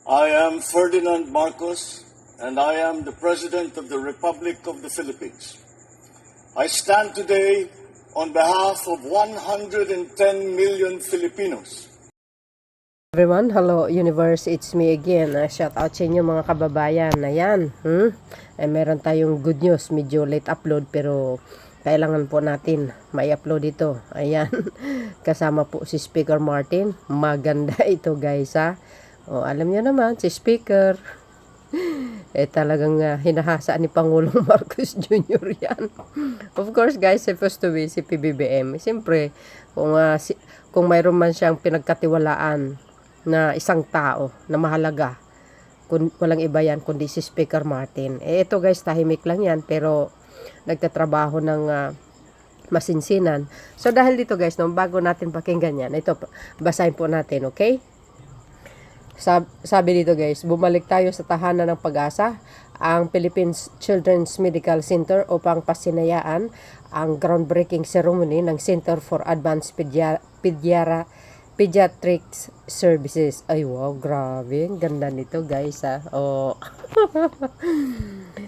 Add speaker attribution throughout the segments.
Speaker 1: I am Ferdinand Marcos, and I am the President of the Republic of the Philippines. I stand today on behalf of 110 million Filipinos.
Speaker 2: Everyone, hello universe, it's me again. Shout out sa inyo mga kababayan. Ayan, meron tayong good news. Medyo late upload pero kailangan po natin may upload ito. Ayan, kasama po si Speaker Martin. Maganda ito guys ha. O, alam niyo naman si Speaker talagang hinahasaan ni Pangulong Marcos Jr. yan. Of course guys, supposed to be si PBBM. Siyempre, kung mayroon man siyang pinagkatiwalaan na isang tao na mahalaga, walang iba yan kundi si Speaker Martin. Ito guys, tahimik lang yan pero nagtatrabaho ng masinsinan. So dahil dito guys, bago natin pakinggan yan, ito, basahin po natin, okay? Sabi dito guys, bumalik tayo sa tahanan ng pag-asa, ang Philippines Children's Medical Center upang pasinayaan ang groundbreaking ceremony ng Center for Advanced Pediatrics Services. Ay wow, grabe, ang ganda nito guys ha. Oh.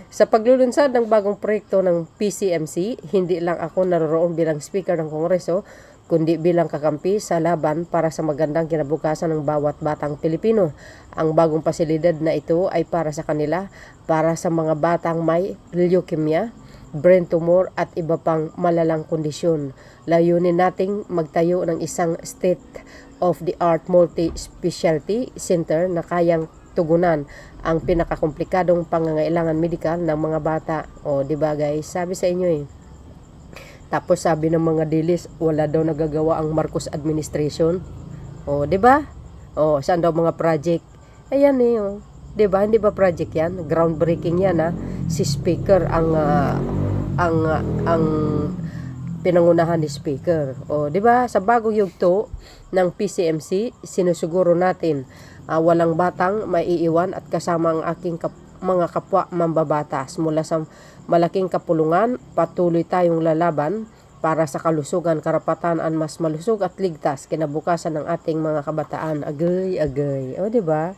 Speaker 2: Sa paglulunsad ng bagong proyekto ng PCMC, hindi lang ako naroroon bilang speaker ng Kongreso, kundi bilang kakampi sa laban para sa magandang kinabukasan ng bawat batang Pilipino. Ang bagong pasilidad na ito ay para sa kanila, para sa mga batang may leukemia, brain tumor at iba pang malalang kondisyon. Layunin nating magtayo ng isang state-of-the-art multi-specialty center na kayang tugunan ang pinakakomplikadong pangangailangan medikal ng mga bata. O, di ba guys? Sabi sa inyo eh. Tapos sabi ng mga dilis, wala daw nagagawa ang Marcos administration. O, 'di ba? O, saan daw mga project? Ayan eh, oh. 'Di ba? Hindi ba project 'yan? Groundbreaking 'yan ha. Si Speaker ang pinangunahan ni Speaker. O, 'di ba? Sa bagong yugto ng PCMC, sinusuguro natin walang batang maiiwan at kasama ang aking mga kapwa mambabatas mula sa malaking kapulungan. Patuloy tayong lalaban para sa kalusugan, karapatan at mas malusog at ligtas kinabukasan ng ating mga kabataan. Agay. O, di ba?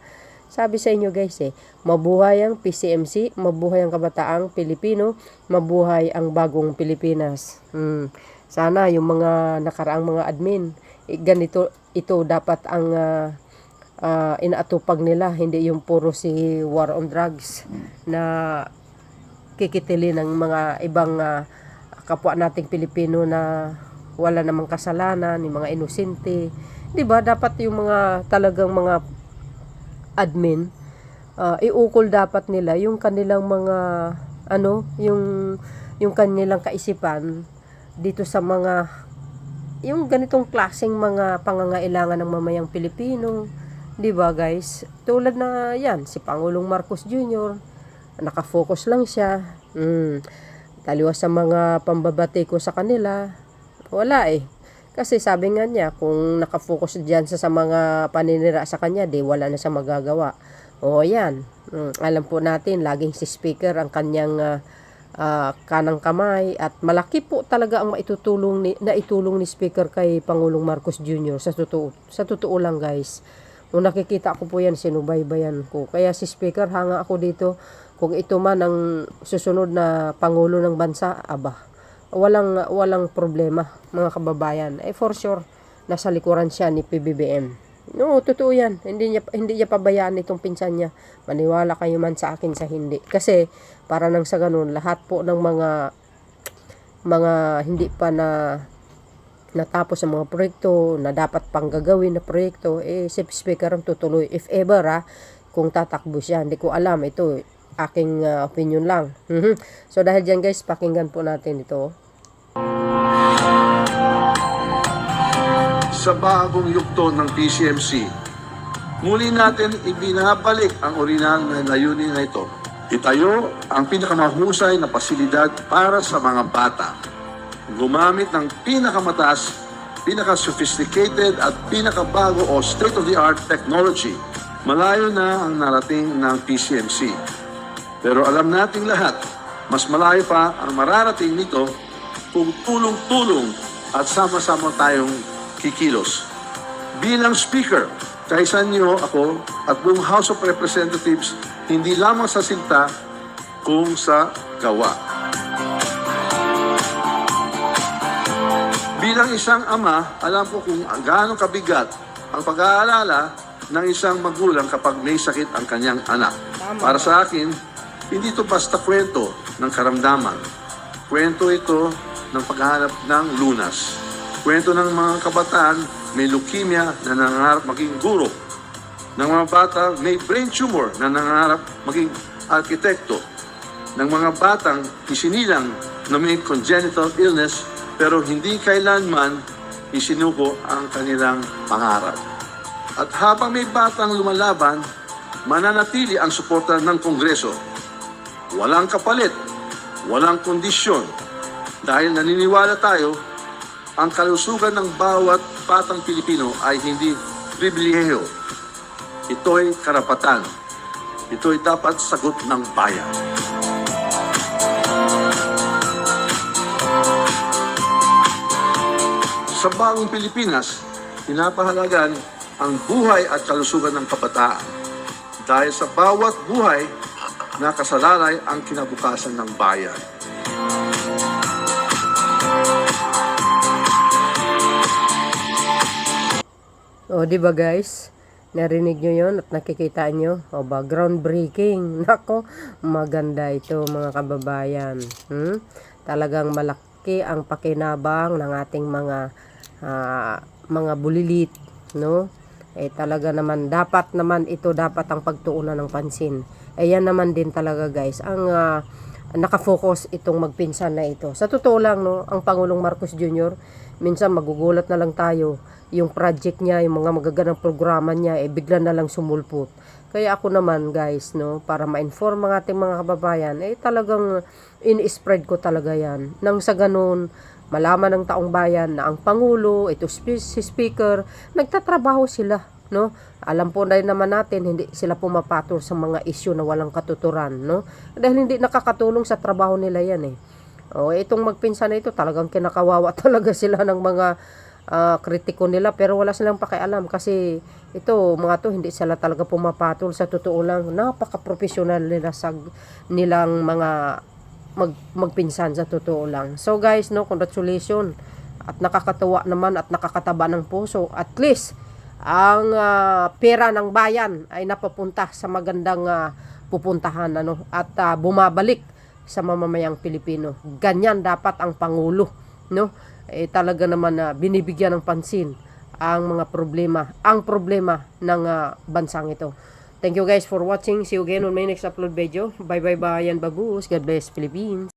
Speaker 2: Sabi sa inyo guys mabuhay ang PCMC, mabuhay ang kabataang Pilipino, mabuhay ang bagong Pilipinas. Sana yung mga nakaraang mga admin, ganito ito dapat ang inaatupag nila, hindi yung puro si war on drugs na kikitili ng mga ibang kapwa nating Pilipino na wala namang kasalanan, yung mga inosente. 'Di ba? Dapat yung mga talagang mga admin iukol dapat nila yung kanilang mga yung kanilang kaisipan dito sa mga yung ganitong klaseng mga pangangailangan ng mamayang Pilipino. 'Di ba guys? Tulad na yan, si Pangulong Marcos Jr. Nakafocus lang siya. Taliwas sa mga pambabati ko sa kanila. Wala eh. Kasi sabi nga niya, kung nakafocus diyan sa mga paninira sa kanya, di wala na siya magagawa. O yan. Alam po natin, laging si Speaker ang kanyang kanang kamay at malaki po talaga ang itulong ni Speaker kay Pangulong Marcos Jr. Sa totoo lang guys. Nung nakikita ko po yan, sinubaybayan ko. Kaya si Speaker, hanga ako dito. Kung ito man ang susunod na Pangulo ng bansa, walang problema mga kababayan. For sure, nasa likuran siya ni PBBM. No, totoo yan. Hindi niya pabayaan itong pinsan niya. Maniwala kayo man sa akin sa hindi. Kasi, para nang sa ganun, lahat po ng mga hindi pa natapos ang mga proyekto na dapat pang gagawin na proyekto, si Speaker ang tutuloy. If ever, kung tatakbo siya. Hindi ko alam. Ito, aking opinion lang. So, dahil dyan guys, pakinggan po natin ito.
Speaker 3: Sa bagong yugto ng PCMC, muli natin ibinabalik ang orinal na layunin na ito. Itayo ang pinakamahusay na pasilidad para sa mga bata. Gumamit ng pinakamataas, pinaka-sophisticated at pinakabago o state-of-the-art technology. Malayo na ang narating ng PCMC. Pero alam nating lahat, mas malayo pa ang mararating nito kung tulong-tulong at sama-sama tayong kikilos. Bilang speaker, Kaisa niyo ako at buong House of Representatives hindi lamang sa silta kung sa gawa. Bilang isang ama, alam ko kung gaano kabigat ang pag-aalala ng isang magulang kapag may sakit ang kanyang anak. Para sa akin, hindi ito basta kwento ng karamdaman. Kwento ito ng paghahanap ng lunas. Kwento ng mga kabataan may leukemia na nangangarap maging guro. Ng mga bata may brain tumor na nangangarap maging arkitekto. Ng mga batang isinilang na may congenital illness pero hindi kailanman isinuko ang kanilang pangarap. At habang may batang lumalaban, mananatili ang suporta ng Kongreso. Walang kapalit, walang kondisyon. Dahil naniniwala tayo, ang kalusugan ng bawat batang Pilipino ay hindi pribilehiyo. Ito'y karapatan. Ito'y dapat sagot ng bayan. Sa bagong Pilipinas, pinapahalagan ang buhay at kalusugan ng kabataan. Dahil sa bawat buhay, nakasalalay ang kinabukasan ng bayan.
Speaker 2: O, di ba guys? Narinig nyo yon at nakikita nyo? O ba, groundbreaking. Nako, maganda ito mga kababayan. Talagang malaki ang pakinabang ng ating mga bulilit, no? Talaga naman, dapat naman ito dapat ang pagtuunan ng pansin. Yan naman din talaga guys, ang nakafocus itong magpinsan na ito. Sa totoo lang, no, ang Pangulong Marcos Jr., minsan magugulat na lang tayo, yung project niya, yung mga magagandang programa niya, bigla na lang sumulpot. Kaya ako naman guys, no, para ma-inform ang ating mga kababayan, talagang in-spread ko talaga yan. Nang sa ganun, malaman ng taong bayan na ang Pangulo, ito si Speaker, nagtatrabaho sila, no? Alam po na naman natin, hindi sila pumapatol sa mga isyu na walang katuturan, no? Dahil hindi nakakatulong sa trabaho nila yan, itong magpinsan na ito, talagang kinakawawa talaga sila ng mga kritiko nila, pero wala silang pakialam kasi ito, mga to, hindi sila talaga pumapatol. Sa totoo lang, napaka-professional nila sa nilang mga magpinsan, sa totoo lang. So guys, no, congratulations, at nakakatuwa naman at nakakataba ng puso. At least ang pera ng bayan ay napapunta sa magandang pupuntahan, at bumabalik sa mamamayang Pilipino. Ganyan dapat ang Pangulo, no? Talaga naman binibigyan ng pansin ang mga problema, ng bansang ito. Thank you guys for watching. See you again on my next upload video. Bye bye bye and babush. God bless Philippines.